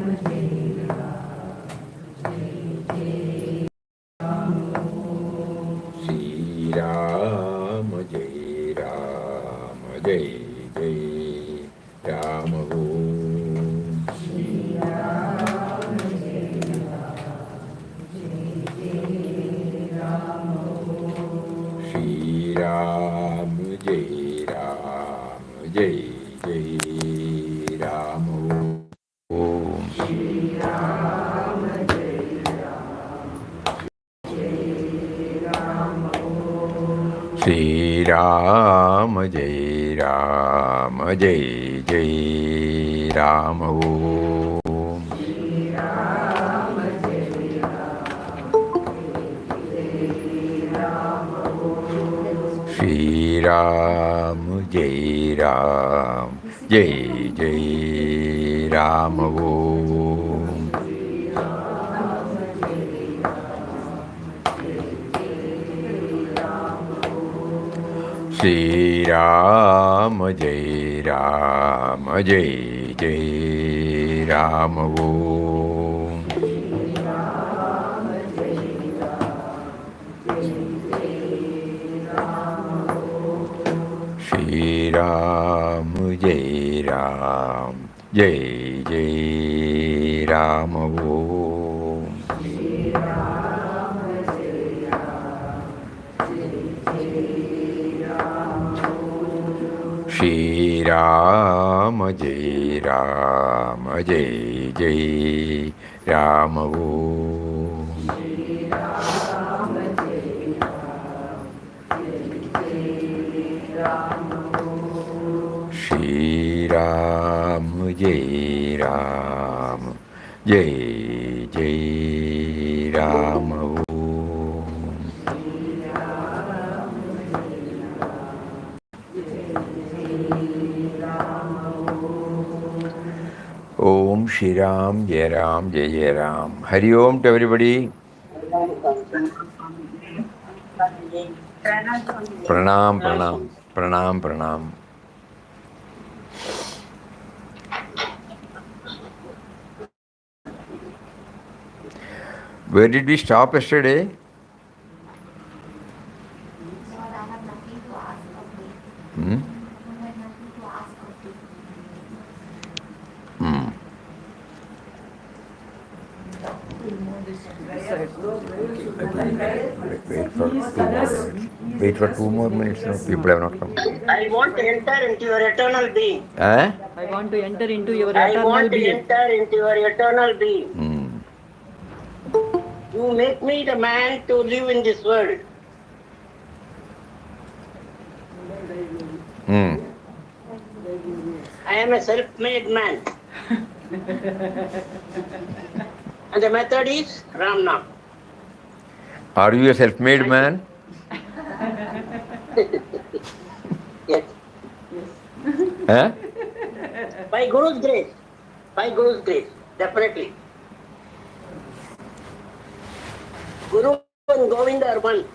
Shri Ram Jai Ram Jai Jai Ram Om. Shri Ram Jai Ram Jai Jai Ram Om. Shri Ram Shri Ram Jai Ram Jai Jai Ram Om. Shri Ram Jai Ram Shri Ram Jai Ram Jai Jai Ram Om. Shri Ram Jai Ram Jai Jai Ram Om. Shri Ram Jai Ram Jai Jai Ram Om. Shri Ram Jai Ram Jai Jai Ram Om. Shri Ram Jai Ram Jai Jai Ram Om. Om Shri Ram Jai Ram Jai Jai Ram. Hari Om to everybody. Pranam, pranam, pranam, pranam. Where did we stop yesterday? Hmm? Hmm. Wait for 2 more minutes. No? People have not come. I want to enter into your eternal being. Eh? I want to enter into your I eternal want to being. enter into your eternal being. Hmm. You make me the man to live in this world. Hmm. I am a self-made man. And the method is Ram Nam. Are you a self-made man? Yes. Eh? By Guru's grace. By Guru's grace. Definitely. Guru and Govinda are one.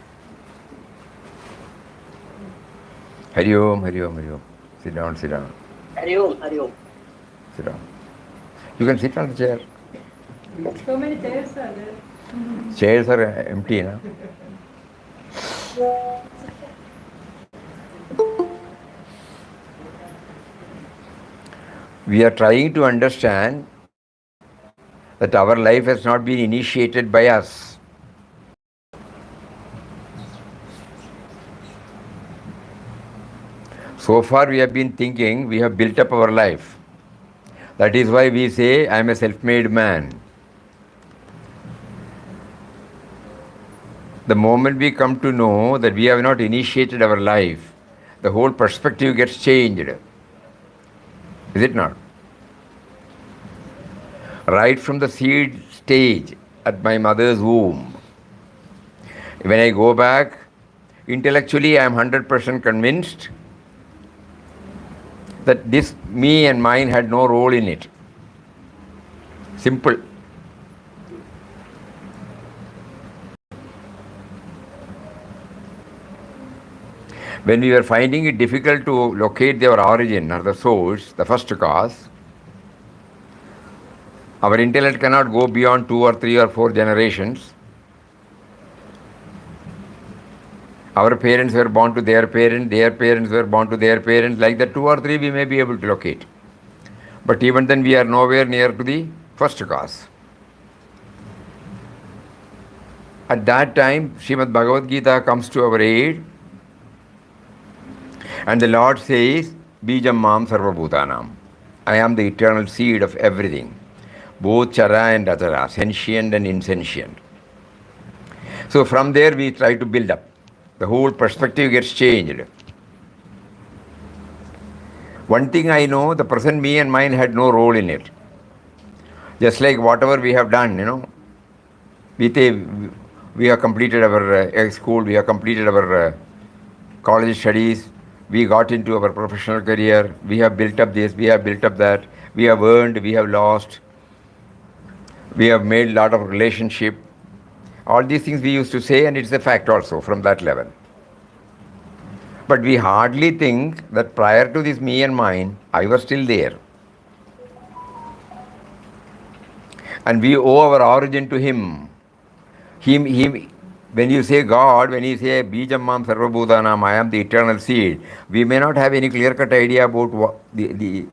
Hari Om, Hari Om, Hari Om. Sit down, sit down. Hari Om, Hari Om. Sit down. You can sit on the chair. So many chairs are there. Chairs are empty, na? We are trying to understand that our life has not been initiated by us. So far we have been thinking we have built up our life. That is why we say, I am a self-made man. The moment we come to know that we have not initiated our life, the whole perspective gets changed. Is it not? Right from the seed stage at my mother's womb, when I go back, intellectually I am 100% convinced that this me and mine had no role in it. Simple. When we were finding it difficult to locate their origin or the source, the first cause, Our intellect cannot go beyond 2 or 3 or 4 generations. Our parents were born to their parents were born to their parents. Like that, 2 or 3 we may be able to locate. But even then, we are nowhere near to the first cause. At that time, Srimad Bhagavad Gita comes to our aid, and the Lord says, Bijam Mam Sarva Bhutanam. I am the eternal seed of everything, both Chara and Achara, sentient and insentient. So from there we try to build up. The whole perspective gets changed. One thing I know, the present me and mine had no role in it. Just like whatever we have done, we have completed our school, we have completed our college studies, we got into our professional career, we have built up this, we have built up that, we have earned, we have lost, we have made a lot of relationship. All these things we used to say, and it's a fact also from that level. But we hardly think that prior to this me and mine, I was still there. And we owe our origin to him. When you say God, when you say Bijam Mam Sarva Bhutanam, I am the eternal seed, we may not have any clear-cut idea about the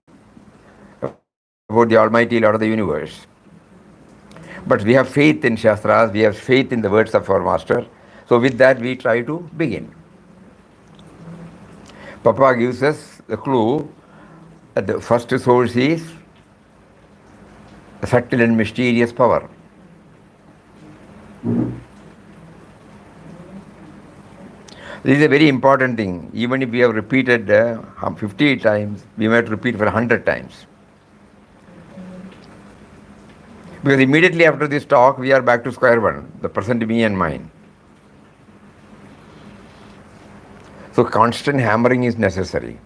Almighty Lord of the universe. But we have faith in Shastras, we have faith in the words of our Master. So with that we try to begin. Papa gives us the clue that the first source is a subtle and mysterious power. This is a very important thing. Even if we have repeated 50 times, we might repeat for 100 times. Because immediately after this talk, we are back to square one, the present me and mine. So constant hammering is necessary.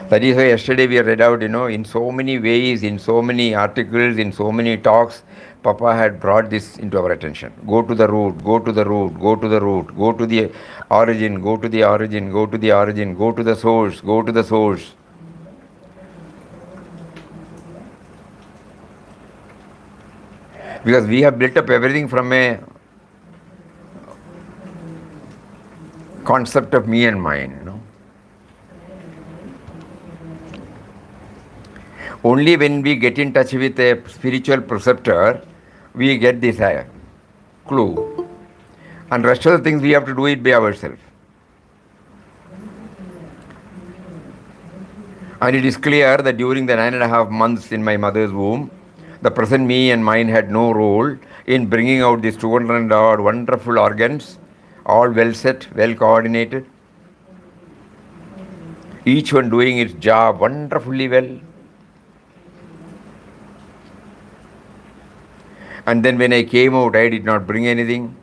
That is why yesterday we read out, in so many ways, in so many articles, in so many talks, Papa had brought this into our attention. Go to the root, go to the root, go to the root, go to the origin, go to the origin, go to the origin, go to the source, go to the source. Because we have built up everything from a concept of me and mine, Only when we get in touch with a spiritual preceptor, we get this clue. And rest of the things we have to do it by ourselves. And it is clear that during the 9.5 months in my mother's womb, the present me and mine had no role in bringing out these 200 odd wonderful organs, all well set, well coordinated, each one doing its job wonderfully well. And then when I came out, I did not bring anything.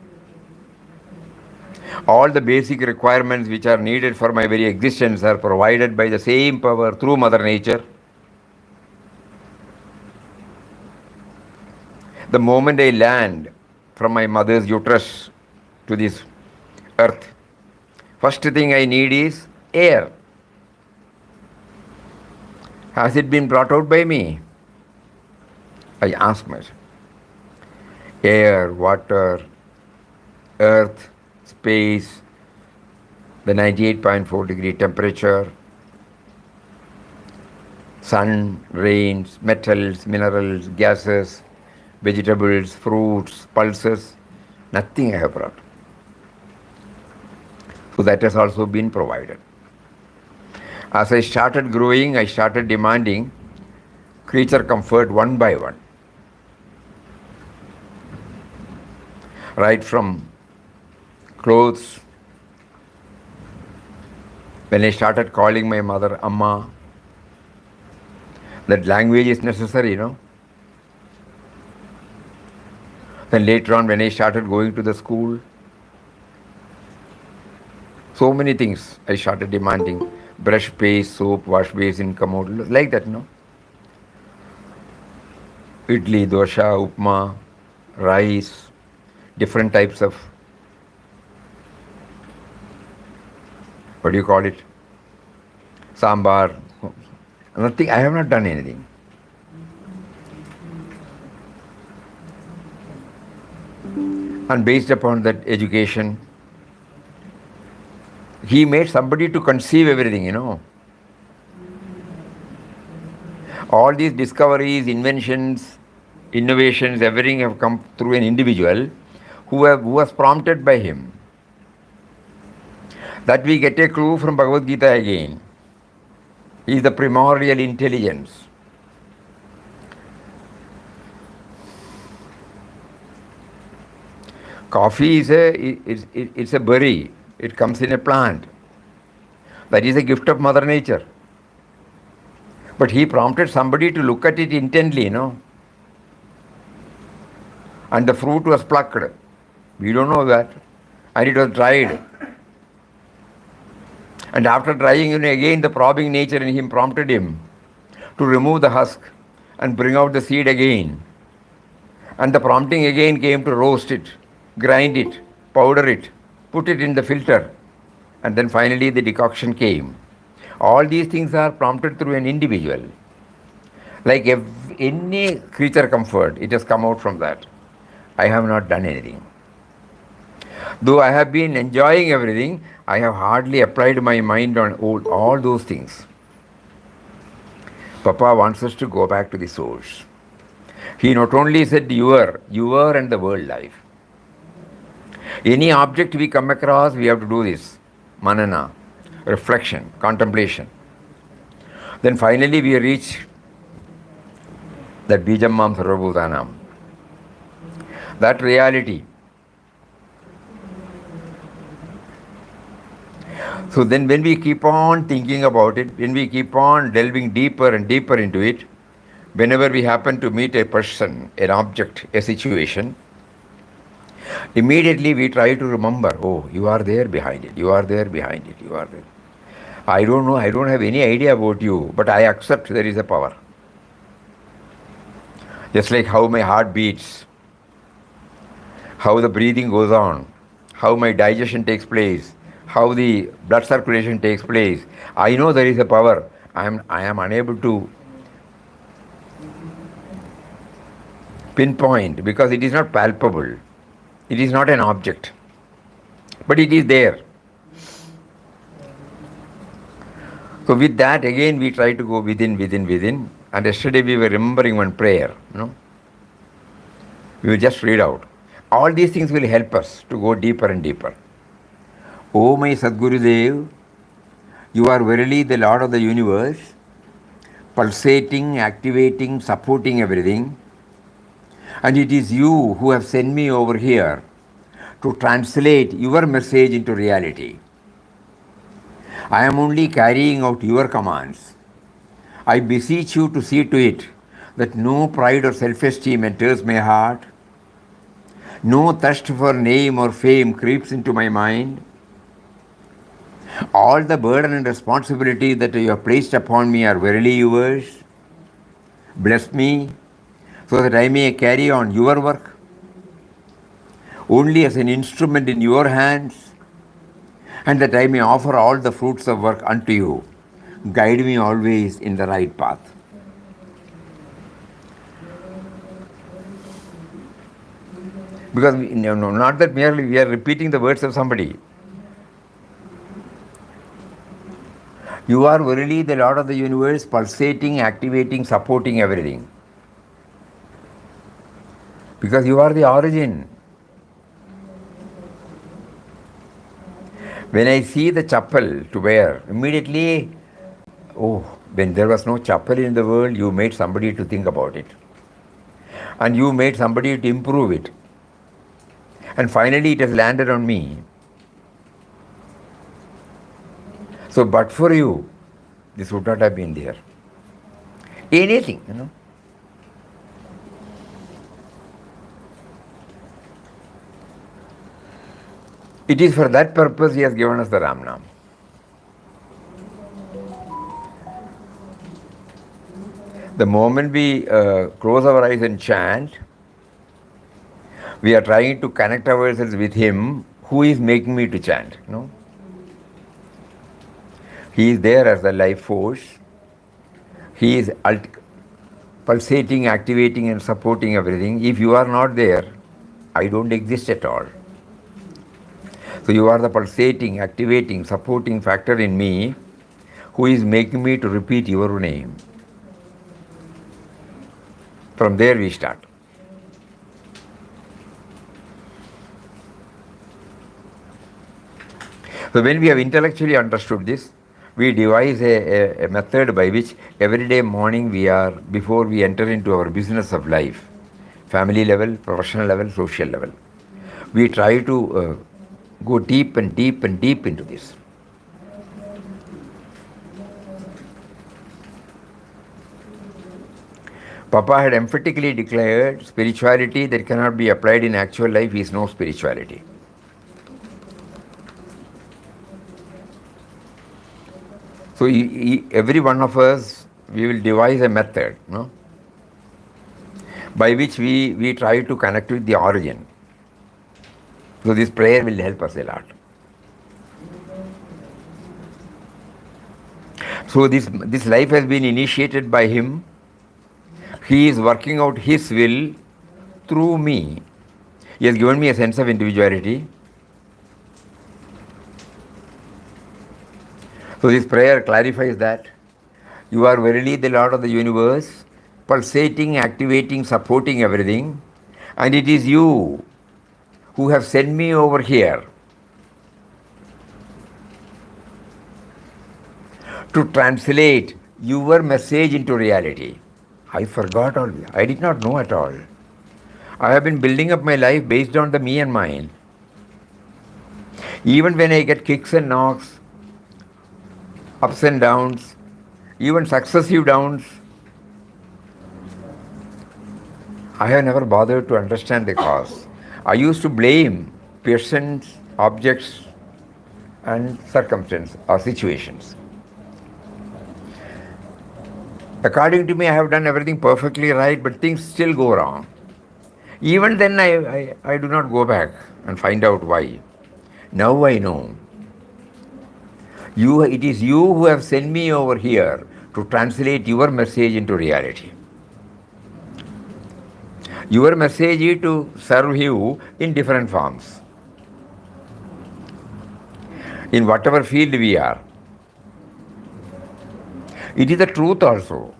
All the basic requirements which are needed for my very existence are provided by the same power through Mother Nature. The moment I land from my mother's uterus to this earth, first thing I need is air. Has it been brought out by me? I ask myself. Air, water, earth, space, the 98.4 degree temperature, sun, rains, metals, minerals, gases, vegetables, fruits, pulses, nothing I have brought. So that has also been provided. As I started growing, I started demanding creature comfort one by one. Right from clothes, when I started calling my mother Amma, that language is necessary, Then later on when I started going to the school, so many things I started demanding. Brush, paste, soap, wash basin, commode, like that, Idli, dosha, upma, rice, different types of, what do you call it? Sambar. Nothing, I have not done anything. And based upon that education, he made somebody to conceive everything. All these discoveries, inventions, innovations, everything have come through an individual who was prompted by him. That we get a clue from Bhagavad Gita again. He is the primordial intelligence. Coffee is it's a berry. It comes in a plant. That is a gift of Mother Nature. But he prompted somebody to look at it intently. And the fruit was plucked. We don't know that. And it was dried. And after drying, again the probing nature in him prompted him to remove the husk and bring out the seed again. And the prompting again came to roast it, grind it, powder it, put it in the filter. And then finally the decoction came. All these things are prompted through an individual. Like any creature comfort, it has come out from that. I have not done anything. Though I have been enjoying everything, I have hardly applied my mind on all those things. Papa wants us to go back to the source. He not only said your and the world life. Any object we come across, we have to do this. Manana, reflection, contemplation. Then finally we reach that Bijamam Sarvabhutanam. That reality. So then when we keep on thinking about it, when we keep on delving deeper and deeper into it, whenever we happen to meet a person, an object, a situation, immediately we try to remember, oh, you are there behind it, you are there behind it, you are there. I don't know, I don't have any idea about you, but I accept there is a power. Just like how my heart beats, how the breathing goes on, how my digestion takes place, how the blood circulation takes place. I know there is a power. I am unable to pinpoint because it is not palpable. It is not an object. But it is there. So with that, again we try to go within. And yesterday we were remembering one prayer. We will just read out. All these things will help us to go deeper and deeper. O my Sadgurudev, you are verily the Lord of the universe, pulsating, activating, supporting everything. And it is you who have sent me over here to translate your message into reality. I am only carrying out your commands. I beseech you to see to it that no pride or self-esteem enters my heart, no thirst for name or fame creeps into my mind. All the burden and responsibility that you have placed upon me are verily yours. Bless me so that I may carry on your work only as an instrument in your hands, and that I may offer all the fruits of work unto you. Guide me always in the right path. Because not that merely we are repeating the words of somebody. You are verily the Lord of the universe, pulsating, activating, supporting everything. Because you are the origin. When I see the chapel to wear, immediately, when there was no chapel in the world, you made somebody to think about it. And you made somebody to improve it. And finally it has landed on me. So, but for you, this would not have been there. Anything. It is for that purpose he has given us the Ram Nam. The moment we close our eyes and chant, we are trying to connect ourselves with him who is making me to chant. He is there as the life force. He is pulsating, activating and supporting everything. If you are not there, I don't exist at all. So you are the pulsating, activating, supporting factor in me who is making me to repeat your name. From there we start. So when we have intellectually understood this, we devise a method by which every day morning before we enter into our business of life, family level, professional level, social level, we try to go deep and deep and deep into this. Papa had emphatically declared spirituality that cannot be applied in actual life is no spirituality. So every one of us, we will devise a method, no? By which we try to connect with the origin. So this prayer will help us a lot. So this life has been initiated by him. He is working out his will through me. He has given me a sense of individuality. So this prayer clarifies that you are verily the Lord of the universe, pulsating, activating, supporting everything, and it is you who have sent me over here to translate your message into reality. I forgot all. I did not know at all. I have been building up my life based on the me and mine. Even when I get kicks and knocks, ups and downs, even successive downs, I have never bothered to understand the cause. I used to blame persons, objects, and circumstances or situations. According to me, I have done everything perfectly right, but things still go wrong. Even then, I do not go back and find out why. Now I know. It is you who have sent me over here to translate your message into reality. Your message is to serve you in different forms. In whatever field we are. It is the truth also.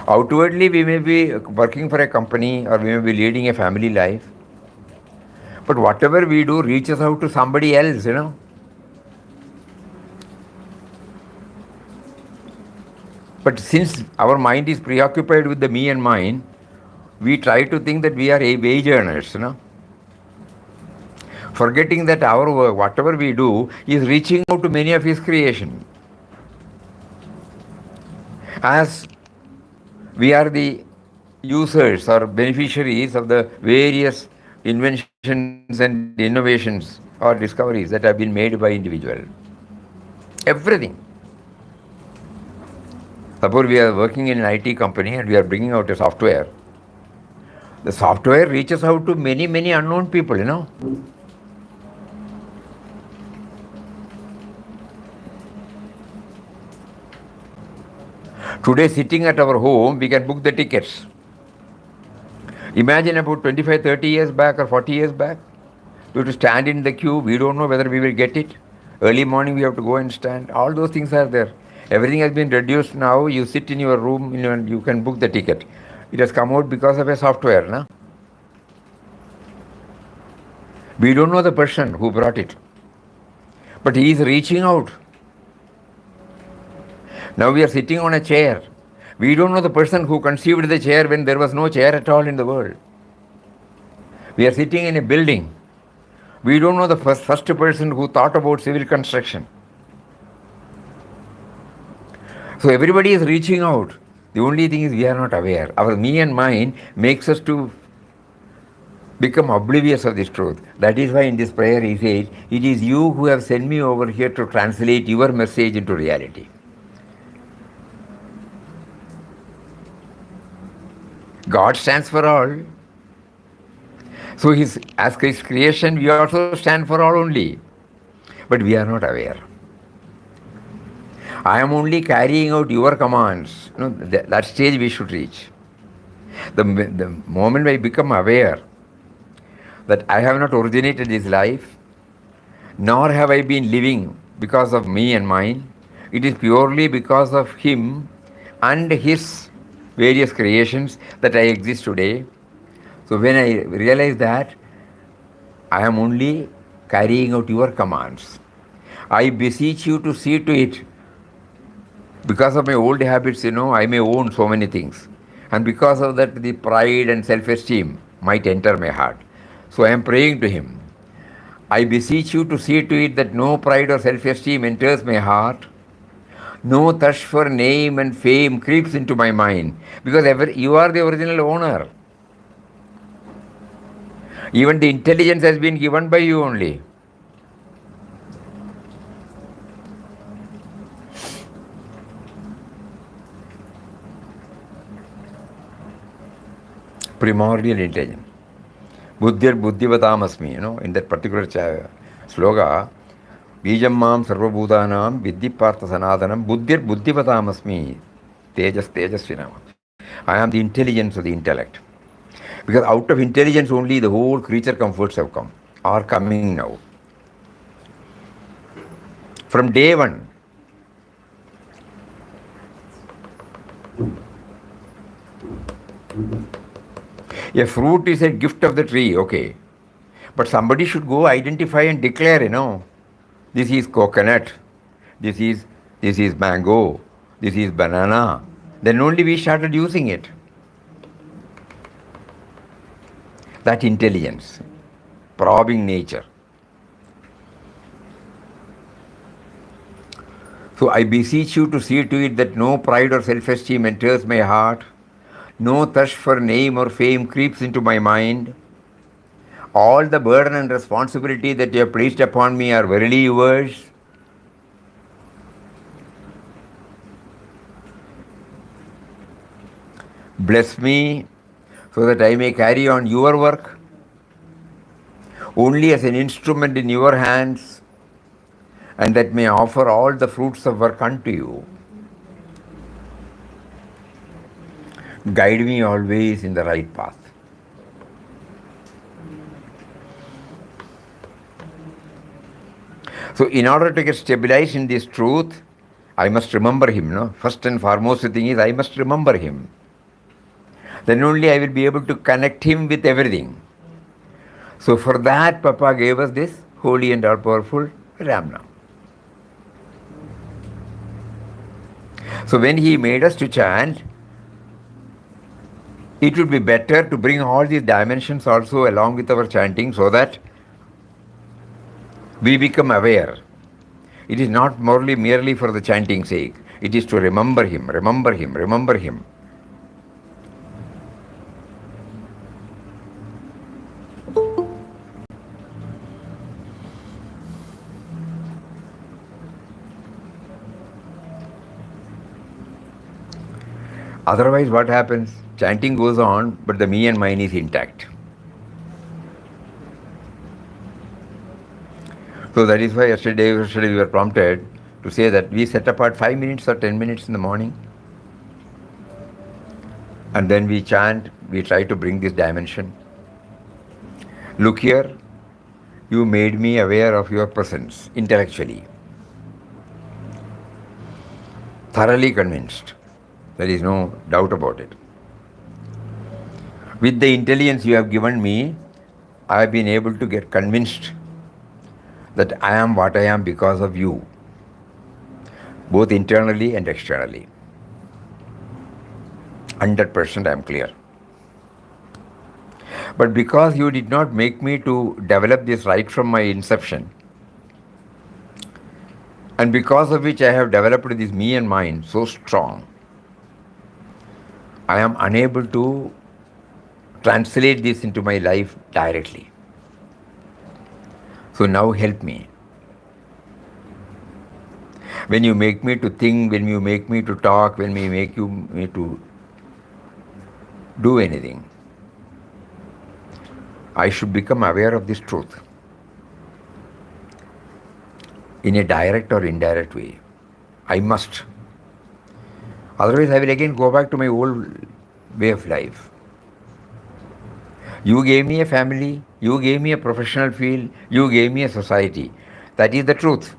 Outwardly, we may be working for a company or we may be leading a family life. But whatever we do reaches out to somebody else, But since our mind is preoccupied with the me and mine, we try to think that we are wage earners, Forgetting that our work, whatever we do, is reaching out to many of His creation. As we are the users or beneficiaries of the various inventions and innovations or discoveries that have been made by individual. Everything. Suppose we are working in an IT company and we are bringing out a software. The software reaches out to many, many unknown people, Today, sitting at our home, we can book the tickets. Imagine about 25, 30 years back or 40 years back. We have to stand in the queue. We don't know whether we will get it. Early morning, we have to go and stand. All those things are there. Everything has been reduced now. You sit in your room and you can book the ticket. It has come out because of a software. We don't know the person who brought it. But he is reaching out. Now we are sitting on a chair. We don't know the person who conceived the chair when there was no chair at all in the world. We are sitting in a building. We don't know the first person who thought about civil construction. So everybody is reaching out. The only thing is we are not aware. Our me and mine makes us to become oblivious of this truth. That is why in this prayer he says, it is you who have sent me over here to translate your message into reality. God stands for all. So as His creation, we also stand for all only. But we are not aware. I am only carrying out your commands. That stage we should reach. The moment I become aware that I have not originated this life, nor have I been living because of me and mine, it is purely because of him and his various creations that I exist today. So when I realize that, I am only carrying out your commands. I beseech you to see to it. Because of my old habits, I may own so many things. And because of that, the pride and self esteem might enter my heart. So I am praying to him. I beseech you to see to it that no pride or self esteem enters my heart. No thirst for name and fame creeps into my mind. Because you are the original owner. Even the intelligence has been given by you only. Primordial intelligence. Buddhir buddhivatamasmi, in that particular sloga, Bijam mam sarvabhutanam vidhi partha sanatanam buddhir buddhivatamasmi tejas tejasvinam. I am the intelligence of the intellect. Because out of intelligence only the whole creature comforts have come, are coming now. From day one, a fruit is a gift of the tree, okay. But somebody should go identify and declare, this is coconut, this is mango, this is banana. Then only we started using it. That intelligence, probing nature. So I beseech you to see to it that no pride or self-esteem enters my heart, no thirst for name or fame creeps into my mind. All the burden and responsibility that you have placed upon me are verily yours. Bless me so that I may carry on your work only as an instrument in your hands, and that may offer all the fruits of work unto you. Guide me always in the right path. So in order to get stabilized in this truth, I must remember him. First and foremost thing is I must remember him. Then only I will be able to connect him with everything. So for that, Papa gave us this holy and all-powerful Ramnam. So when he made us to chant, it would be better to bring all these dimensions also along with our chanting so that we become aware. It is not merely for the chanting's sake. It is to remember him, remember him, remember him. Otherwise, what happens? Chanting goes on, but the me and mine is intact. So that is why yesterday we were prompted to say that we set apart 5 minutes or 10 minutes in the morning, and then we chant, we try to bring this dimension. Look here, you made me aware of your presence intellectually. Thoroughly convinced. There is no doubt about it. With the intelligence you have given me, I have been able to get convinced that I am what I am because of you, both internally and externally. 100% I am clear. But because you did not make me to develop this right from my inception, and because of which I have developed this me and mine so strong, I am unable to translate this into my life directly. So now help me. When you make me to think, when you make me to talk, when we make me to do anything, I should become aware of this truth in a direct or indirect way. I must. Otherwise, I will again go back to my old way of life. You gave me a family, you gave me a professional field, you gave me a society. That is the truth.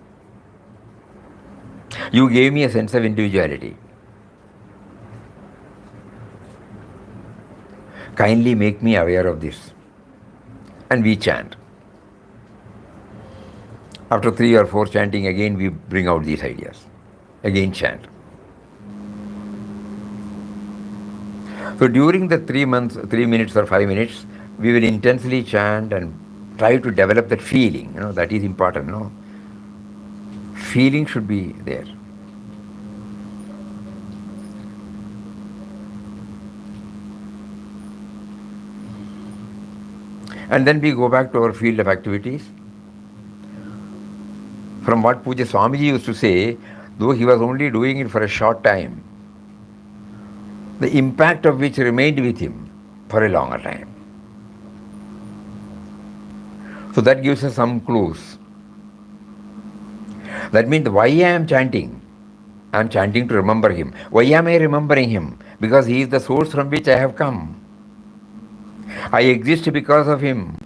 You gave me a sense of individuality. Kindly make me aware of this. And we chant. After 3 or 4 chanting, again we bring out these ideas. Again chant. So during the 3 months, 3 minutes or 5 minutes, we will intensely chant and try to develop that feeling. That is important. Feeling should be there. And then we go back to our field of activities. From what Puja Swamiji used to say, though he was only doing it for a short time, the impact of which remained with him for a longer time. So that gives us some clues. That means why I am chanting? I am chanting to remember him. Why am I remembering him? Because he is the source from which I have come. I exist because of him.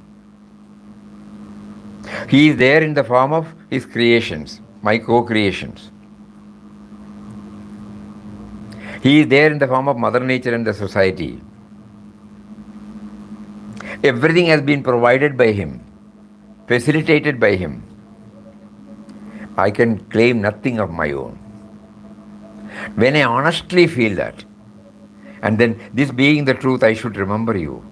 He is there in the form of his creations, my co-creations. He is there in the form of Mother Nature and the society. Everything has been provided by him, facilitated by him. I can claim nothing of my own. When I honestly feel that, and then this being the truth, I should remember you.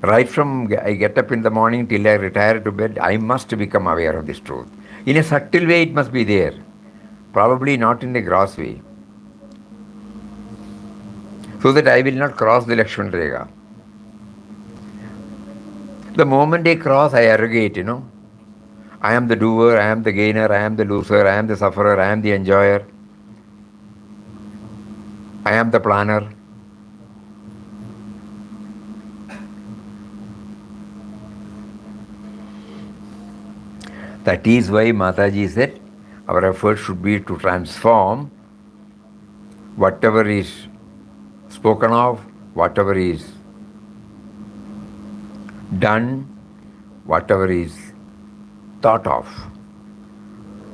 Right from I get up in the morning till I retire to bed, I must become aware of this truth. In a subtle way it must be there, probably not in a gross way, so that I will not cross the Lakshman Rekha. The moment I cross, I arrogate, I am the doer, I am the gainer, I am the loser, I am the sufferer, I am the enjoyer, I am the planner. That is why Mataji said our effort should be to transform whatever is spoken of, whatever is done, whatever is thought of.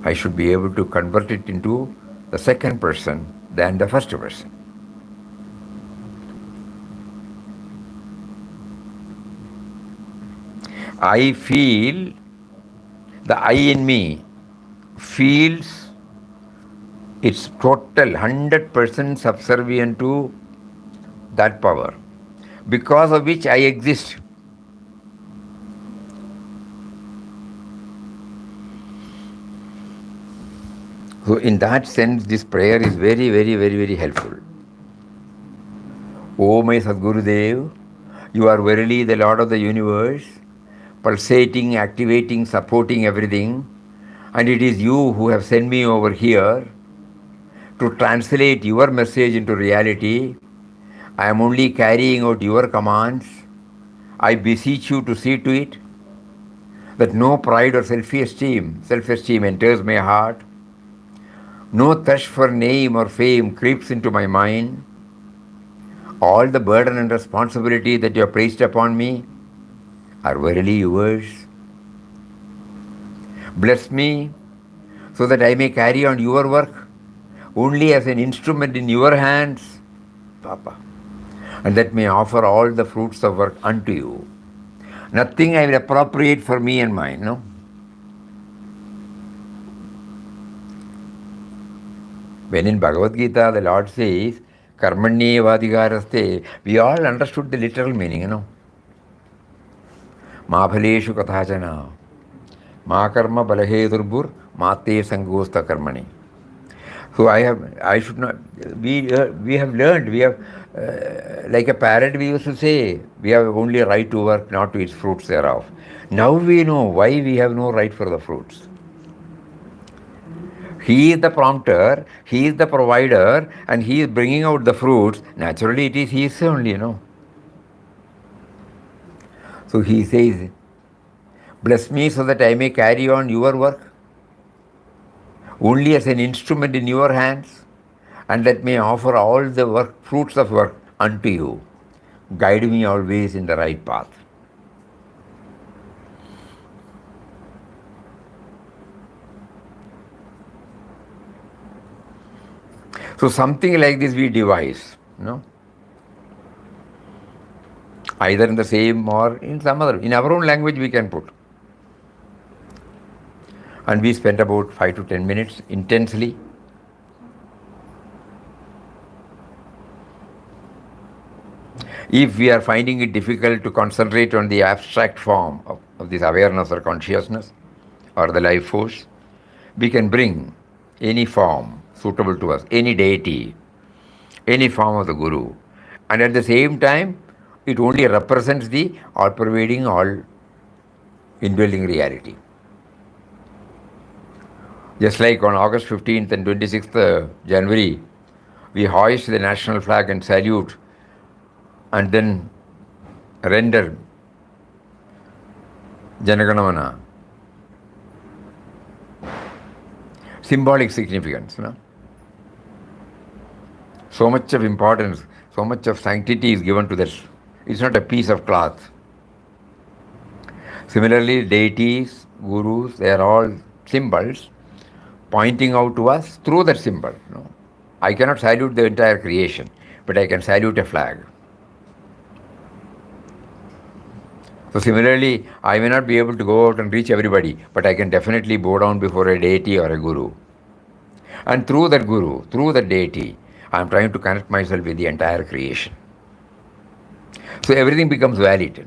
I should be able to convert it into the second person than the first person. I feel, the I in me feels it's total 100% subservient to that power, because of which I exist. So in that sense, this prayer is very, very, very, very helpful. O my Sadgurudev, you are verily the Lord of the universe, pulsating, activating, supporting everything, and it is you who have sent me over here to translate your message into reality. I am only carrying out your commands. I beseech you to see to it that no pride or self-esteem enters my heart. No thirst for name or fame creeps into my mind. All the burden and responsibility that you have placed upon me are verily yours. Bless me so that I may carry on your work only as an instrument in your hands, Papa, and that may offer all the fruits of work unto you. Nothing I will appropriate for me and mine, no? When in Bhagavad Gita the Lord says, Karmanye Vadhikaraste, we all understood the literal meaning, Ma phaleshu kathachana, ma karma balahedurbur, mate sangosta karmani. So I should not, we have learned, like a parrot we used to say, we have only a right to work, not to its fruits thereof. Now we know why we have no right for the fruits. He is the prompter, he is the provider, and he is bringing out the fruits. Naturally it is his only, So he says, bless me so that I may carry on your work only as an instrument in your hands, and that may offer all the fruits of work unto you. guide me always in the right path. So something like this we devise, either in the same or in some other, in our own language we can put. And we spent about 5 to 10 minutes intensely. If we are finding it difficult to concentrate on the abstract form of this awareness or consciousness or the life force, we can bring any form suitable to us, any deity, any form of the Guru. And at the same time, it only represents the all-pervading, all-indwelling reality. Just like on August 15th and 26th January, we hoist the national flag and salute and then render Janaganamana. Symbolic significance. So much of importance, so much of sanctity is given to this. It's not a piece of cloth. Similarly, deities, gurus, they are all symbols pointing out to us through that symbol. I cannot salute the entire creation, but I can salute a flag. So similarly, I may not be able to go out and reach everybody, but I can definitely bow down before a deity or a guru. And through that guru, through that deity, I am trying to connect myself with the entire creation. So everything becomes valid,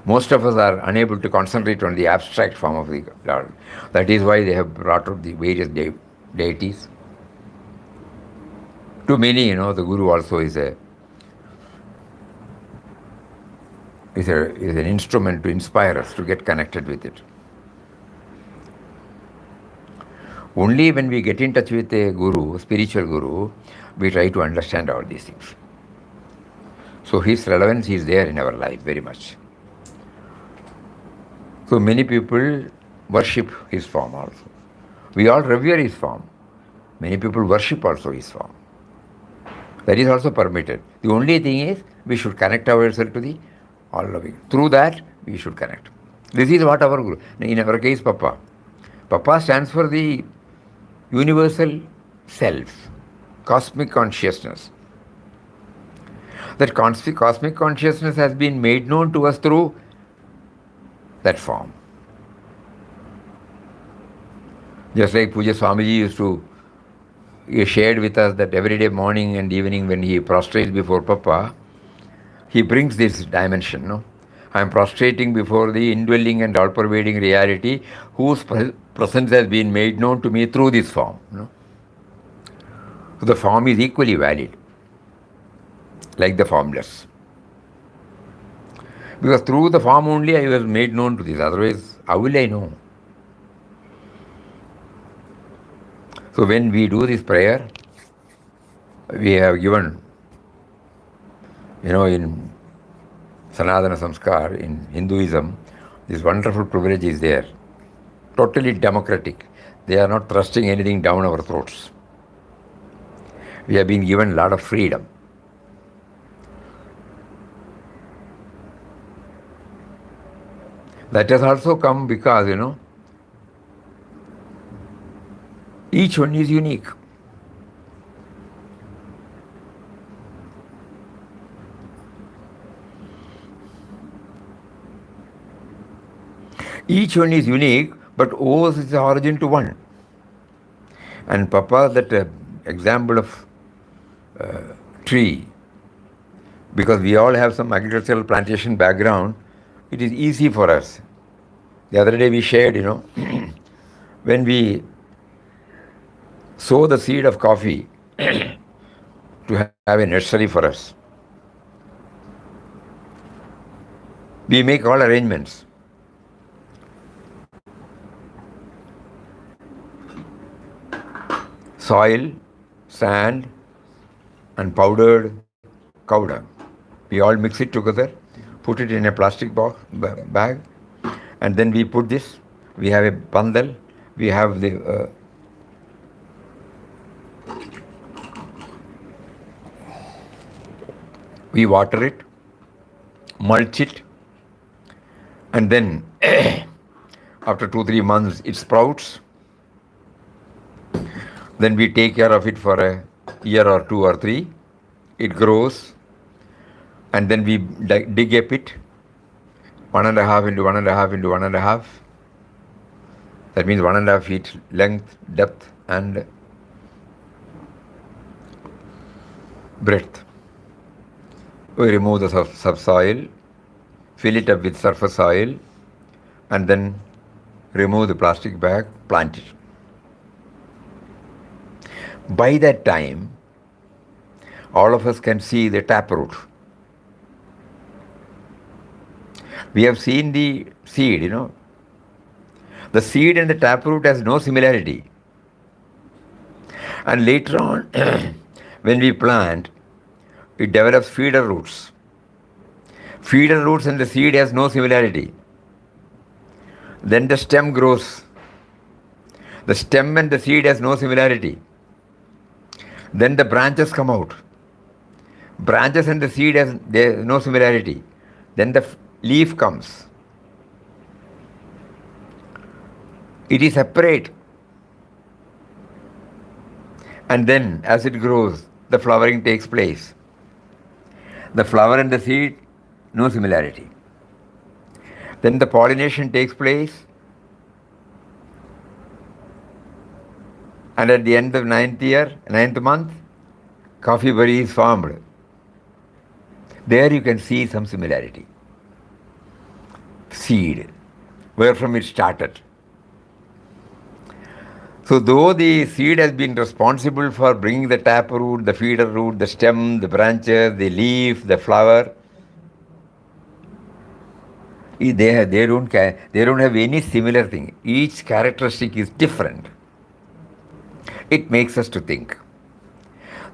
Most of us are unable to concentrate on the abstract form of the Lord. That is why they have brought out the various deities. To many, the Guru also is an instrument to inspire us to get connected with it. Only when we get in touch with a Guru, spiritual Guru, we try to understand all these things. So his relevance is there in our life very much. So many people worship his form also. We all revere his form. Many people worship also his form. That is also permitted. The only thing is we should connect ourselves to the all-loving. Through that, we should connect. This is what our Guru, in our case, Papa. Papa stands for the universal self, cosmic consciousness. That cosmic consciousness has been made known to us through that form. Just like Puja Swamiji used to, he shared with us that every day morning and evening when he prostrates before Papa, he brings this dimension, I am prostrating before the indwelling and all-pervading reality whose presence has been made known to me through this form. So the form is equally valid, like the formless. Because through the form only I was made known to this, otherwise how will I know? So when we do this prayer, we have given, in Sanatana Samskar, in Hinduism, this wonderful privilege is there. Totally democratic. They are not thrusting anything down our throats. We have been given a lot of freedom. That has also come because, each one is unique. Each one is unique, but owes its origin to one. And Papa, that example of tree, because we all have some agricultural plantation background, it is easy for us. The other day we shared, when we sow the seed of coffee to have a nursery for us, we make all arrangements. Soil, sand, and powdered cow dung. We all mix it together, put it in a plastic bag, and then we put this. We have a bandal, we have the We water it, mulch it, and then after 2-3 months it sprouts. Then we take care of it for a year or 2 or 3. It grows, and then we dig a pit, 1.5 into 1.5 into 1.5. That means 1.5 feet length, depth, and breadth. We remove the subsoil, fill it up with surface soil, and then remove the plastic bag, plant it. By that time, all of us can see the taproot. We have seen the seed, The seed and the taproot has no similarity. And later on, when we plant, it develops feeder roots. Feeder roots and the seed has no similarity. Then the stem grows. The stem and the seed has no similarity. Then the branches come out. Branches and the seed has no similarity. Then the leaf comes. It is separate. And then as it grows, the flowering takes place. The flower and the seed, no similarity. Then the pollination takes place. And at the end of ninth month, coffee berry is formed. There you can see some similarity. Seed, where from it started. So though the seed has been responsible for bringing the taproot, the feeder root, the stem, the branches, the leaf, the flower, they don't have any similar thing. Each characteristic is different. It makes us to think.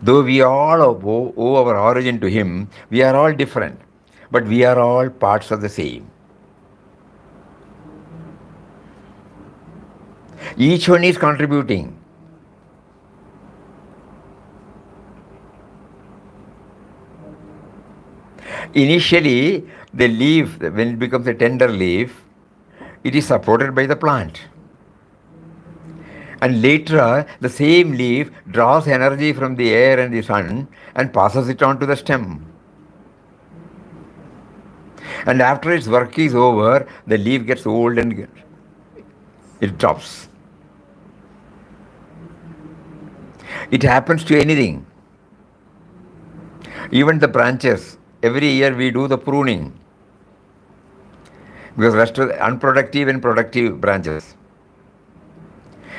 Though we all owe our origin to Him, we are all different, but we are all parts of the same. Each one is contributing. Initially, the leaf, when it becomes a tender leaf, it is supported by the plant. And later, the same leaf draws energy from the air and the sun and passes it on to the stem. And after its work is over, the leaf gets old and it drops. It happens to anything. Even the branches, every year we do the pruning. Because rest of the unproductive and productive branches.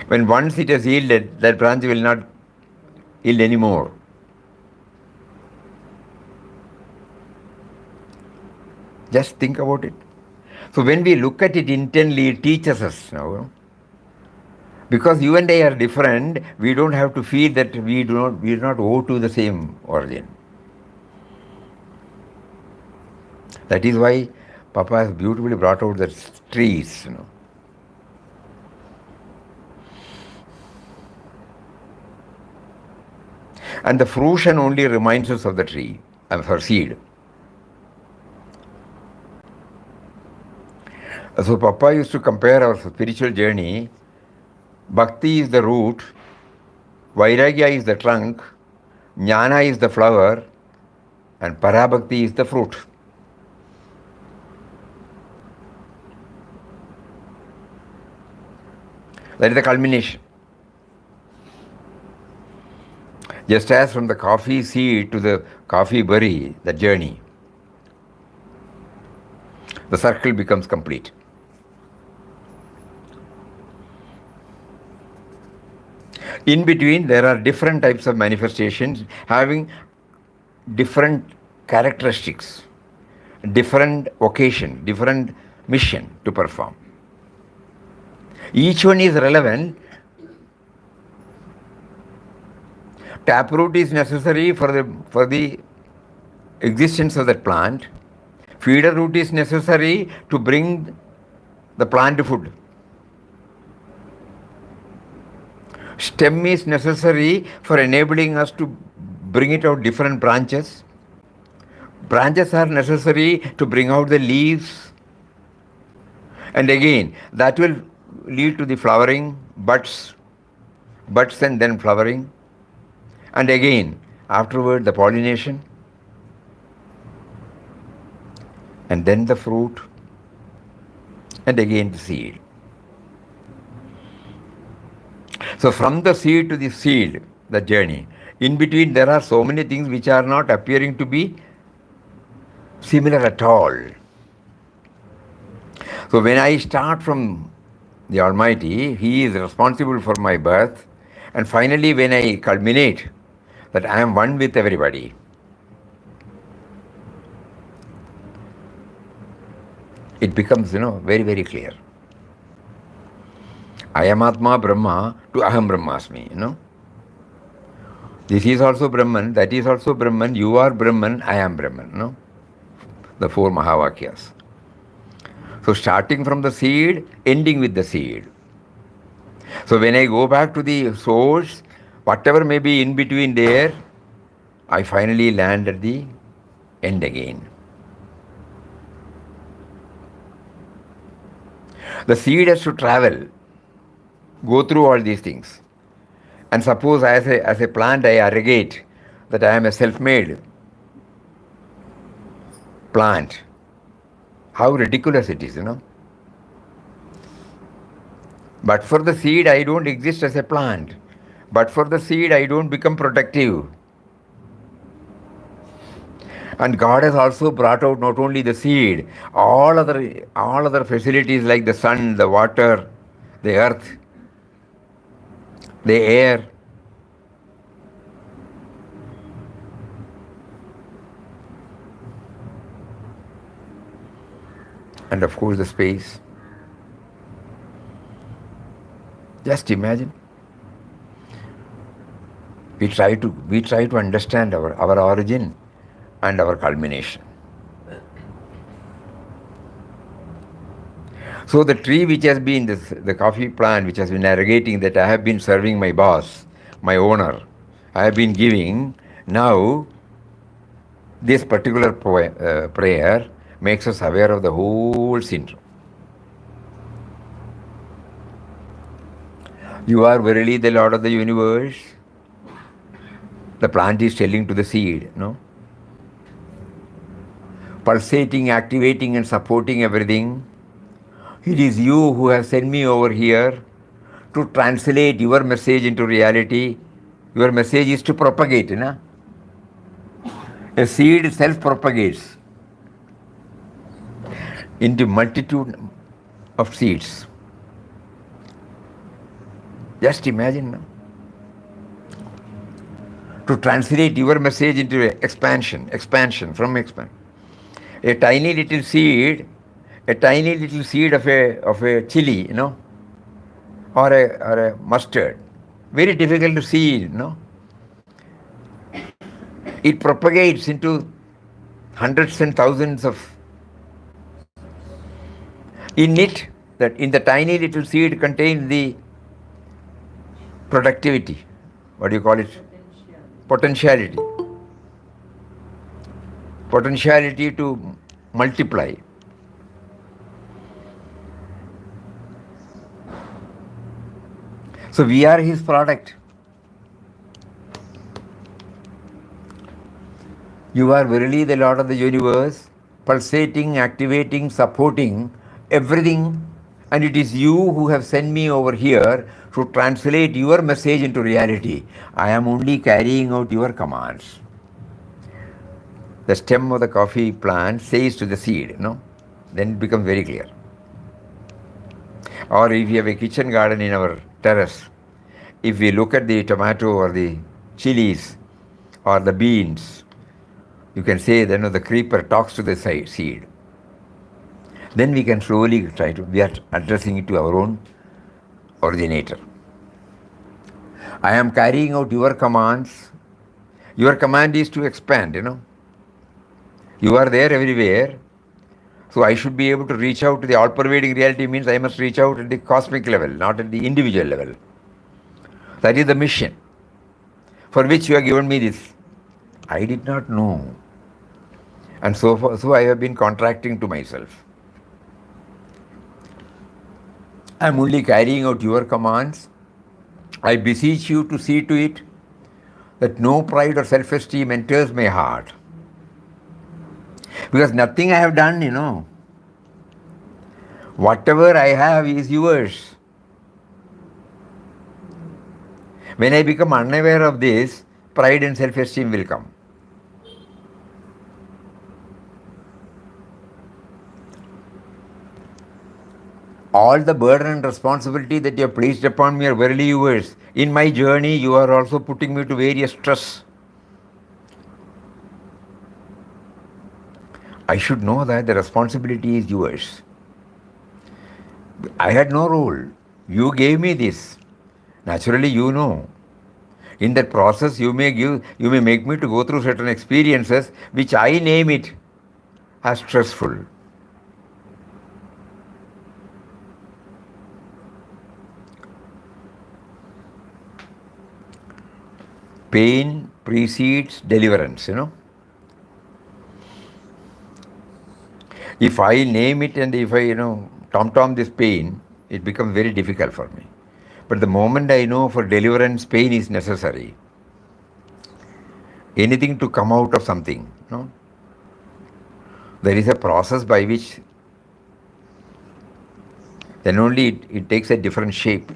When once it has yielded, that branch will not yield anymore. Just think about it. So when we look at it intently, it teaches us now. Because you and I are different, we don't have to feel that we do not owe to the same origin. That is why Papa has beautifully brought out the trees. And the fruition only reminds us of the tree and her seed. So Papa used to compare our spiritual journey. Bhakti is the root, Vairagya is the trunk, Jnana is the flower, and Parabhakti is the fruit. That is the culmination. Just as from the coffee seed to the coffee berry, the journey, the circle becomes complete. In between, there are different types of manifestations having different characteristics, different vocation, different mission to perform. Each one is relevant. Taproot is necessary for the existence of that plant. Feeder root is necessary to bring the plant to food. Stem is necessary for enabling us to bring it out different branches. Branches are necessary to bring out the leaves, and again that will lead to the flowering, buds and then flowering, and again afterward the pollination, and then the fruit, and again the seed. So from the seed to the seed, the journey. In between there are so many things which are not appearing to be similar at all. So when I start from the Almighty, He is responsible for my birth, and finally when I culminate that I am one with everybody, it becomes, very, very clear. I am Atma Brahma to Aham Brahmasmi, This is also Brahman, that is also Brahman, you are Brahman, I am Brahman, The 4 Mahavakyas. So starting from the seed, ending with the seed. So when I go back to the source, whatever may be in between there, I finally land at the end again. The seed has to travel, go through all these things. And suppose as a plant I arrogate that I am a self-made plant. How ridiculous it is, But for the seed I don't exist as a plant. But for the seed I don't become productive. And God has also brought out not only the seed, all other facilities like the sun, the water, the earth, the air. And of course the space. Just imagine. We try to understand our origin and our culmination. So the tree which has been the coffee plant which has been arrogating that I have been serving my boss, my owner, I have been giving, now this particular prayer makes us aware of the whole syndrome. You are verily the Lord of the universe. The plant is telling to the seed, Pulsating, activating and supporting everything. It is you who have sent me over here to translate your message into reality. Your message is to propagate, A seed self-propagates into multitude of seeds. Just imagine, To translate your message into expansion. A tiny little seed of a chili, or a mustard, very difficult to see, It propagates into hundreds and thousands of. In it, that in the tiny little seed contains the productivity. What do you call it? Potentiality. Potentiality to multiply. So we are His product. You are verily the Lord of the universe, pulsating, activating, supporting everything, and it is you who have sent me over here to translate your message into reality. I am only carrying out your commands. The stem of the coffee plant says to the seed, Then it becomes very clear. Or if you have a kitchen garden in our terrace, if we look at the tomato or the chilies or the beans, you can say that the creeper talks to the seed. Then we can slowly we are addressing it to our own originator. I am carrying out your commands. Your command is to expand, You are there everywhere. So I should be able to reach out to the all-pervading reality. Means I must reach out at the cosmic level, not at the individual level. That is the mission for which you have given me this. I did not know. And so I have been contracting to myself. I am only carrying out your commands. I beseech you to see to it that no pride or self-esteem enters my heart. Because nothing I have done, Whatever I have is yours. When I become unaware of this, pride and self-esteem will come. All the burden and responsibility that you have placed upon me are verily yours. In my journey, you are also putting me to various stress. I should know that the responsibility is yours. I had no role. You gave me this. Naturally, you know. In that process, you may make me to go through certain experiences which I name it as stressful. Pain precedes deliverance, If I name it and if I, tom this pain, it becomes very difficult for me. But the moment I know for deliverance, pain is necessary. Anything to come out of something, There is a process by which then only it takes a different shape.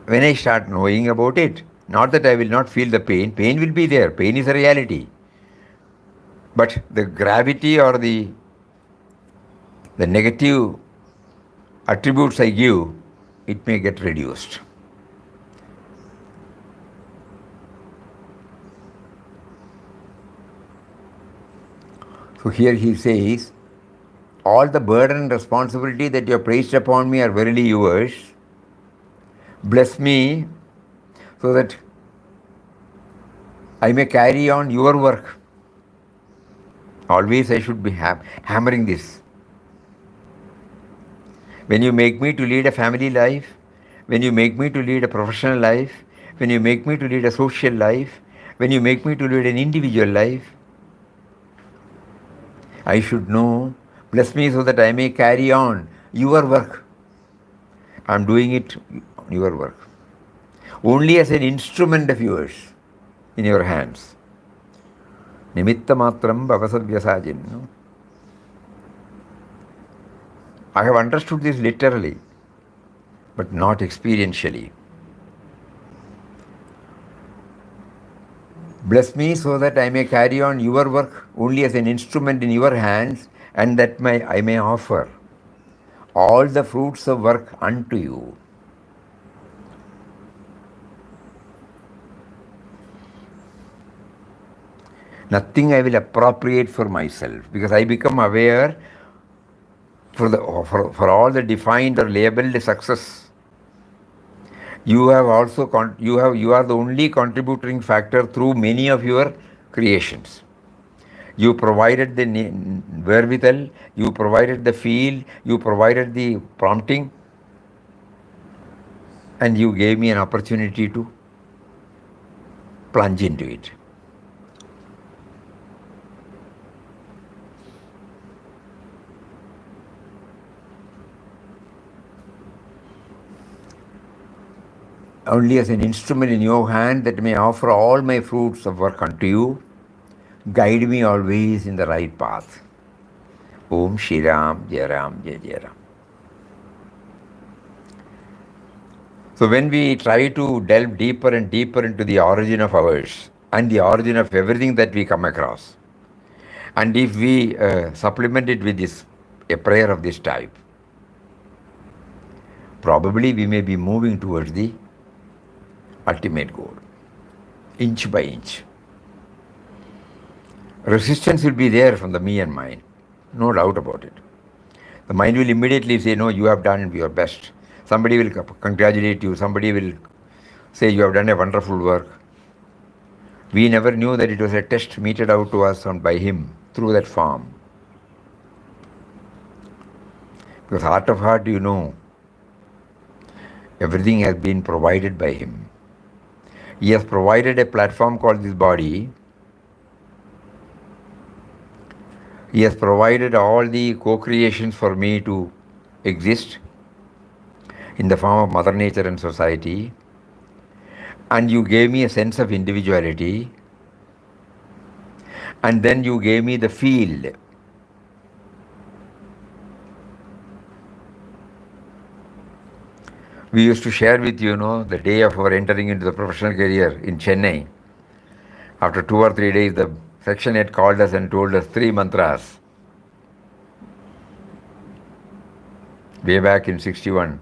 When I start knowing about it, not that I will not feel the pain will be there, pain is a reality. But the gravity or the negative attributes I give, it may get reduced. So here he says, all the burden and responsibility that you have placed upon me are verily yours. Bless me so that I may carry on your work. Always I should be hammering this. When you make me to lead a family life, when you make me to lead a professional life, when you make me to lead a social life, when you make me to lead an individual life, I should know, bless me so that I may carry on your work. I am doing it, your work. Only as an instrument of yours in your hands. Nimitta matram bhavasavyasajin. I have understood this literally, but not experientially. Bless me so that I may carry on your work only as an instrument in your hands, and that I may offer all the fruits of work unto you. Nothing I will appropriate for myself, because I become aware for all the defined or labeled success. You have also you are the only contributing factor through many of your creations. You provided the wherewithal, you provided the field, you provided the prompting, and you gave me an opportunity to plunge into it. Only as an instrument in your hand that may offer all my fruits of work unto you. Guide me always in the right path. Om Shri Ram, Jai Ram, Jai Jai Ram. So when we try to delve deeper and deeper into the origin of ours and the origin of everything that we come across, and if we supplement it with a prayer of this type, probably we may be moving towards the ultimate goal, inch by inch. Resistance will be there from the me and mine, no doubt about it. The mind will immediately say, no, you have done your best. Somebody will congratulate you, somebody will say you have done a wonderful work. We never knew that it was a test meted out to us by him through that form. Because heart of heart, everything has been provided by him. He has provided a platform called this body He has provided all the co-creations for me to exist in the form of Mother Nature and society. And you gave me a sense of individuality. And then you gave me the field. We used to share with you, the day of our entering into the professional career in Chennai. After 2 or 3 days, the section head called us and told us 3 mantras. Way back in 61.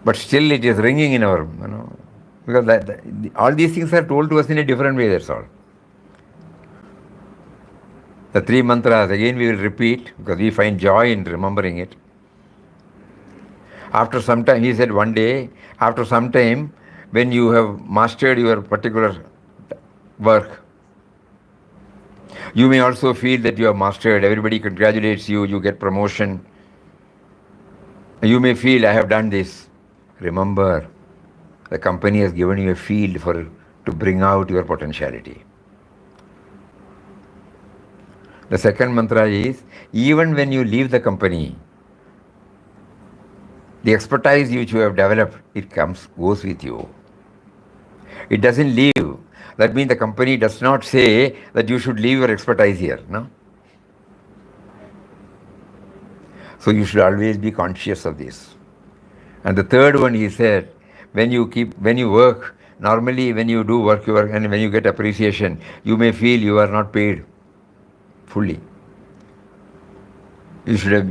But still it is ringing in our, because all these things are told to us in a different way, that's all. The 3 mantras, again we will repeat because we find joy in remembering it. After some time, he said one day, after some time, when you have mastered your particular work, you may also feel that you have mastered, everybody congratulates you, you get promotion. You may feel, I have done this. Remember, the company has given you a field to bring out your potentiality. The second mantra is, even when you leave the company, the expertise which you have developed, it goes with you. It doesn't leave. That means the company does not say that you should leave your expertise here, no? So you should always be conscious of this. And the third one, he said, when you work, normally when you do work and when you get appreciation, you may feel you are not paid fully. You should have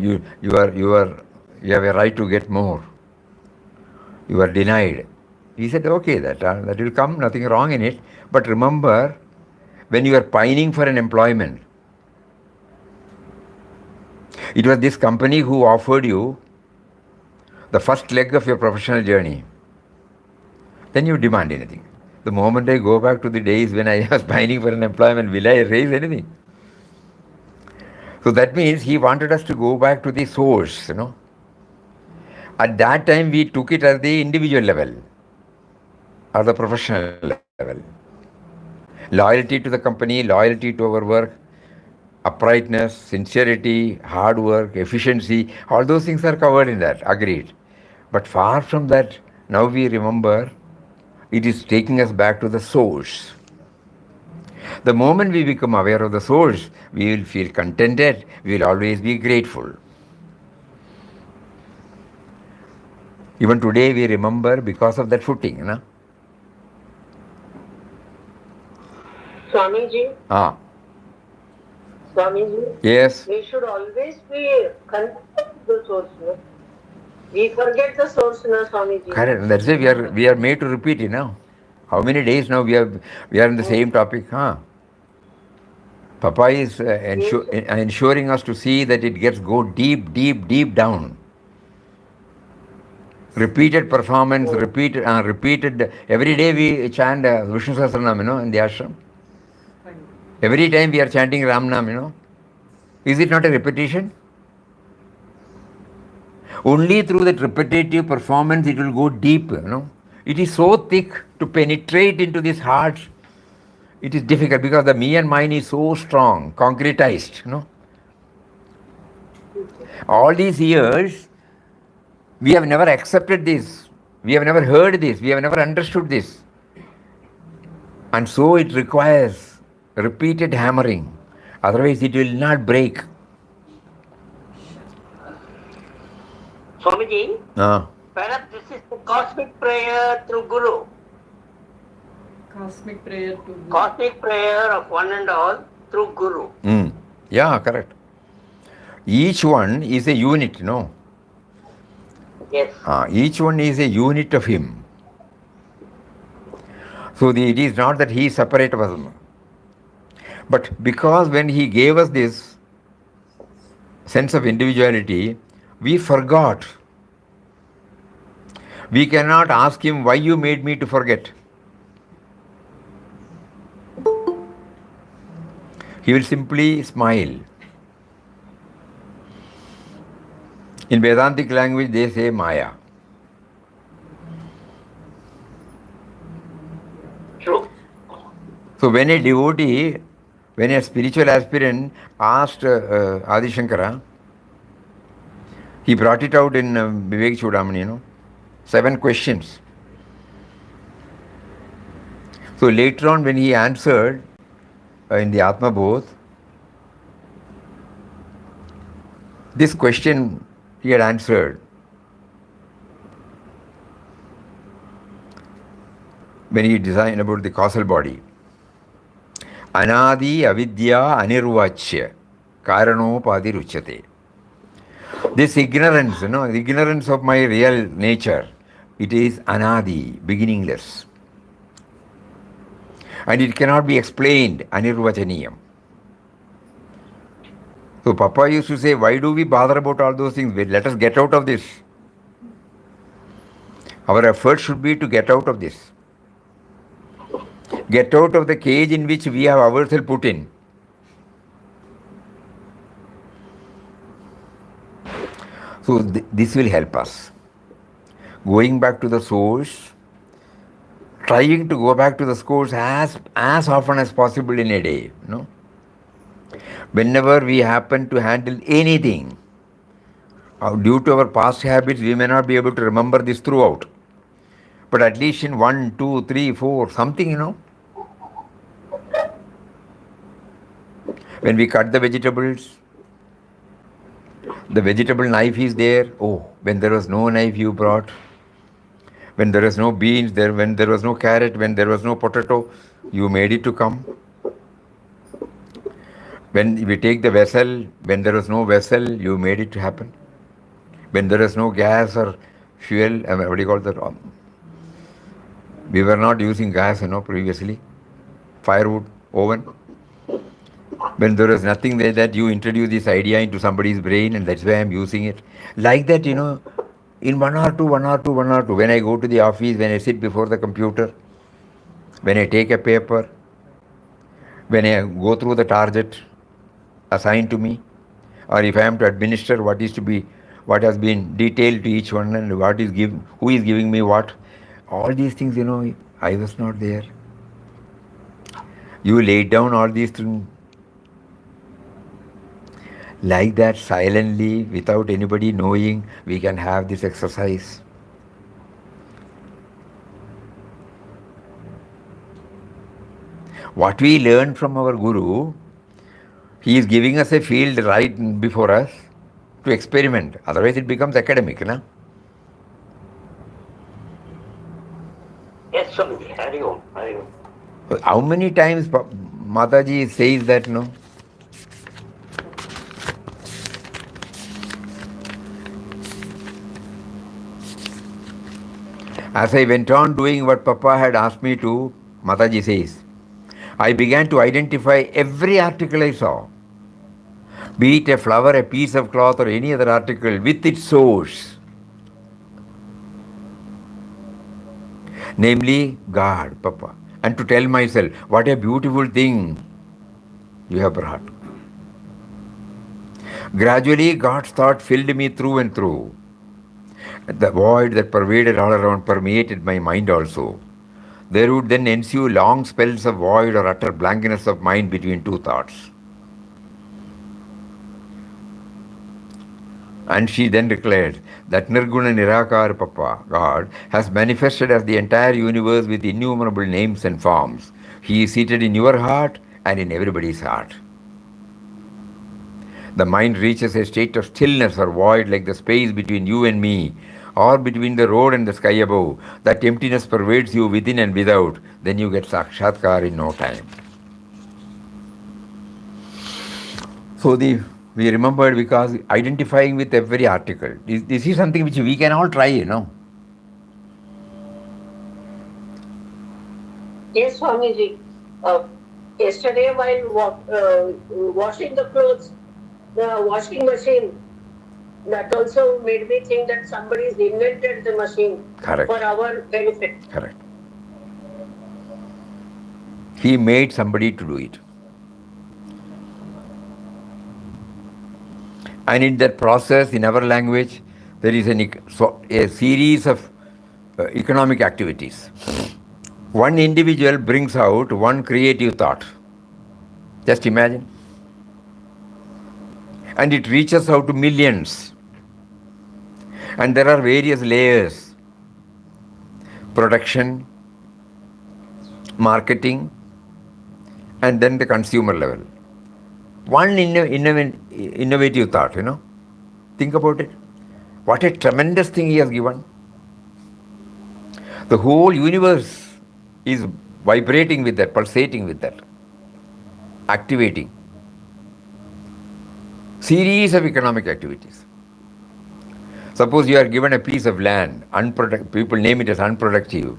you have a right to get more. You are denied. He said, okay, that will come, nothing wrong in it. But remember, when you are pining for an employment, it was this company who offered you the first leg of your professional journey. Then you demand anything. The moment I go back to the days when I was pining for an employment, will I raise anything? So that means he wanted us to go back to the source, At that time, we took it at the individual level or the professional level. Loyalty to the company, loyalty to our work, uprightness, sincerity, hard work, efficiency, all those things are covered in that, agreed. But far from that, now we remember it is taking us back to the source. The moment we become aware of the source, we will feel contented, we will always be grateful. Even today we remember because of that footing, Swamiji? Swamiji? Yes. We should always be connected to the source. We forget the source, Swamiji. Correct. That's why we are made to repeat it now. How many days now we are in the same topic, Papa is ensuring us to see that it go deep, deep, deep down. Repeated performance, repeated. Every day we chant Vishnu Sahasranam, in the ashram. Every time we are chanting Ram Nam, Is it not a repetition? Only through that repetitive performance it will go deep, It is so thick to penetrate into this heart. It is difficult because the me and mine is so strong, concretized, All these years, we have never accepted this. We have never heard this. We have never understood this. And so it requires repeated hammering. Otherwise, it will not break. Swamiji, perhaps this is the cosmic prayer through Guru. Cosmic prayer to Guru. Cosmic prayer of one and all through Guru. Yeah, correct. Each one is a unit, Yes. Each one is a unit of him. So it is not that he is separate from us. But because when he gave us this sense of individuality, we forgot. We cannot ask him, why you made me to forget? He will simply smile. In Vedantic language, they say Maya. True. So when a devotee, when a spiritual aspirant asked Adi Shankara, he brought it out in Vivek Chudamani, 7 questions. So later on, when he answered in the Atma Bodh, this question he had answered. When he designed about the causal body. Anadi avidya anirvachya karanopadi ruchyate. This ignorance, the ignorance of my real nature, it is anadi, beginningless. And it cannot be explained, anirvachaniyam. So Papa used to say, why do we bother about all those things? Let us get out of this. Our effort should be to get out of this. Get out of the cage in which we have ourselves put in. So this will help us. Going back to the source, trying to go back to the source as often as possible in a day. Whenever we happen to handle anything, due to our past habits, we may not be able to remember this throughout. But at least in 1, 2, 3, 4, something, When we cut the vegetables, the vegetable knife is there. Oh, when there was no knife you brought. When there was no beans, when there was no carrot, when there was no potato, you made it to come. When we take the vessel, when there was no vessel, you made it to happen. When there was no gas or fuel, what do you call that? We were not using gas, previously. Firewood, oven. When there was nothing there, that you introduce this idea into somebody's brain, and that's why I'm using it. Like that, in 1 or 2, when I go to the office, when I sit before the computer, when I take a paper, when I go through the target assigned to me, or if I am to administer what has been detailed to each one, and who is giving me what, all these things, I was not there. You laid down all these things. Like that, silently, without anybody knowing, we can have this exercise. What we learn from our Guru, he is giving us a field right before us to experiment. Otherwise it becomes academic, na? Yes, Swamiji. Hari Om. Hari Om. How many times Mataji says that, no? As I went on doing what Papa had asked me to, Mataji says, I began to identify every article I saw, be it a flower, a piece of cloth, or any other article, with its source, namely God, Papa, and to tell myself, what a beautiful thing you have brought. Gradually, God's thought filled me through and through. The void that pervaded all around permeated my mind also. There would then ensue long spells of void or utter blankness of mind between two thoughts. And she then declared that Nirguna Nirakar Papa, God, has manifested as the entire universe with innumerable names and forms. He is seated in your heart and in everybody's heart. The mind reaches a state of stillness or void like the space between you and me, or between the road and the sky above. That emptiness pervades you within and without. Then you get sakshatkar in no time. So we remembered, because identifying with every article, this is something which we can all try, Yes, Swamiji. Yesterday, while washing the clothes, the washing machine, that also made me think that somebody's invented the machine. Correct. For our benefit. Correct. He made somebody to do it. And in that process, in our language, there is a series of economic activities. One individual brings out one creative thought. Just imagine. And it reaches out to millions. And there are various layers: production, marketing, and then the consumer level. One innovative thought, Think about it. What a tremendous thing he has given. The whole universe is vibrating with that, pulsating with that, activating. Series of economic activities. Suppose you are given a piece of land, people name it as unproductive,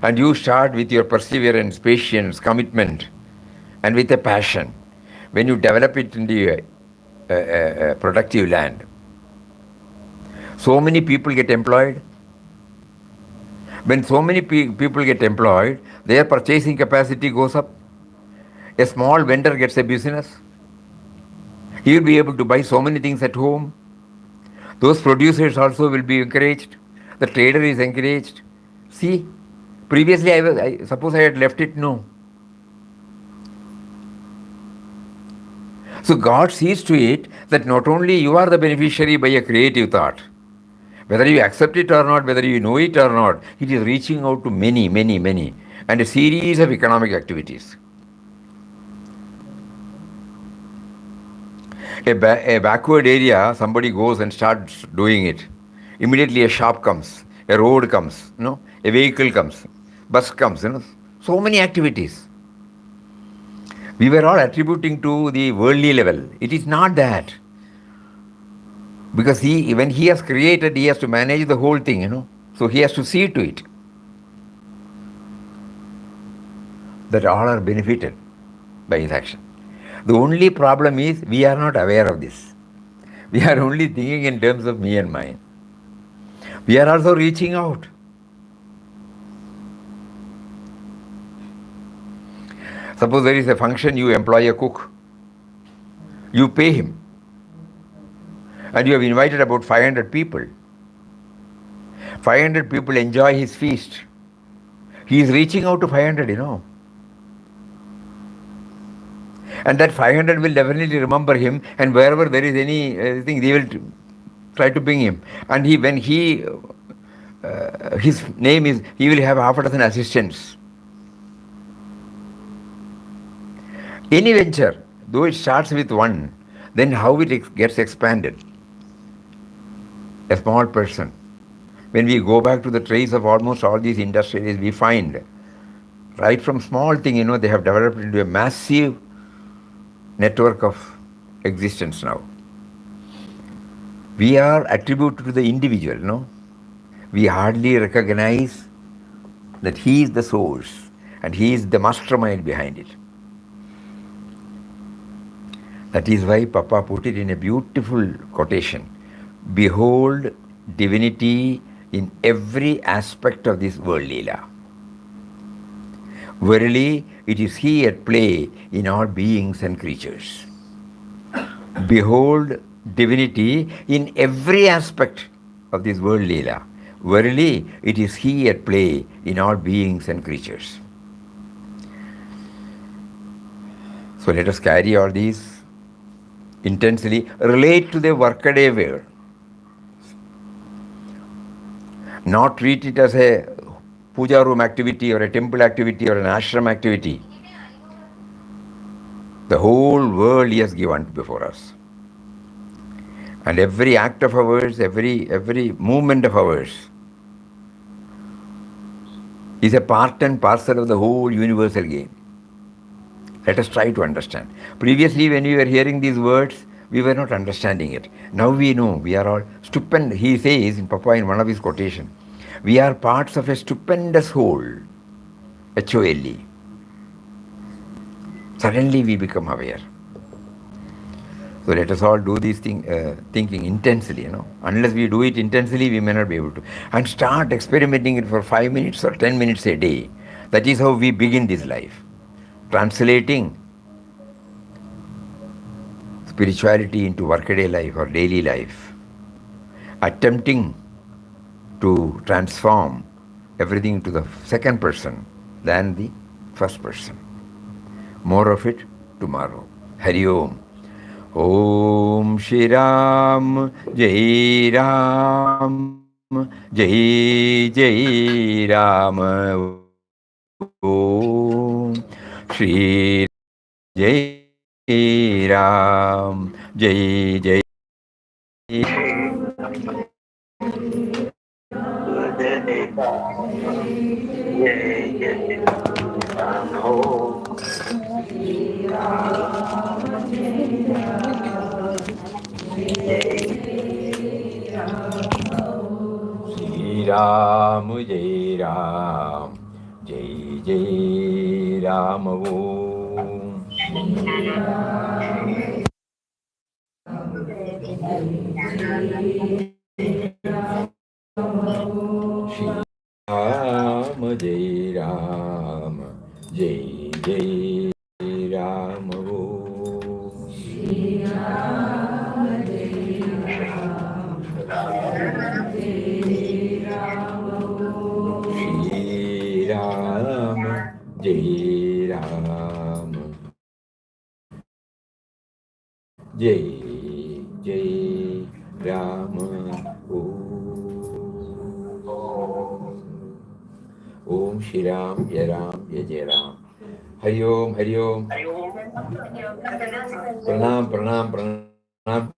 and you start with your perseverance, patience, commitment, and with a passion. When you develop it into a productive land, so many people get employed. When so many people get employed, their purchasing capacity goes up. A small vendor gets a business. He will be able to buy so many things at home. Those producers also will be encouraged. The trader is encouraged. See, previously suppose I had left it, no. So God sees to it that not only you are the beneficiary by a creative thought, whether you accept it or not, whether you know it or not, it is reaching out to many, many, many, and a series of economic activities. A backward area, somebody goes and starts doing it. Immediately a shop comes, a road comes, a vehicle comes, bus comes, so many activities. We were all attributing to the worldly level. It is not that. Because when he has created, he has to manage the whole thing, So he has to see to it that all are benefited by his action. The only problem is we are not aware of this. We are only thinking in terms of me and mine. We are also reaching out. Suppose there is a function, you employ a cook. You pay him. And you have invited about 500 people. 500 people enjoy his feast. He is reaching out to 500, And that 500 will definitely remember him, and wherever there is anything, they will try to bring him. And his name is, he will have half a dozen assistants. Any venture, though it starts with one, then how it gets expanded. A small person. When we go back to the trace of almost all these industries, we find, right from small thing, they have developed into a massive network of existence now. We are attributed to the individual, We hardly recognize that he is the source and he is the mastermind behind it. That is why Papa put it in a beautiful quotation. Behold divinity in every aspect of this world Leela. Verily, it is he at play in all beings and creatures. Behold divinity in every aspect of this world Leela. Verily, it is he at play in all beings and creatures. So let us carry all these intensely, relate to the workaday world. Not treat it as a puja room activity or a temple activity or an ashram activity. The whole world he has given before us. And every act of ours, every movement of ours is a part and parcel of the whole universal game. Let us try to understand. Previously, when we were hearing these words, we were not understanding it. Now we know, we are all stupendous. He says in Papa in one of his quotations, we are parts of a stupendous whole, HOLE. Suddenly we become aware. So let us all do this thinking intensely, Unless we do it intensely, we may not be able to. And start experimenting it for 5 minutes or 10 minutes a day. That is how we begin this life. Translating spirituality into workaday life or daily life. Attempting to transform everything into the second person than the first person. More of it tomorrow. Hari Om. Om Shri Ram, Jai Ram, Jai Jai Ram. Om Shri Jai Ram, Jai Jai. Jai Ram, Jai Ram, Jai Jai Ram. Om Shri Ram, Jai Ram, Jai Jai Ram. Om Shri Ram, Jai Ram, Jai Jai Ram. Om Shri Ram, Jai Ram, Jai Jai Ram. Hari Om, Hari Om. Pranam, Pranam, Pranam.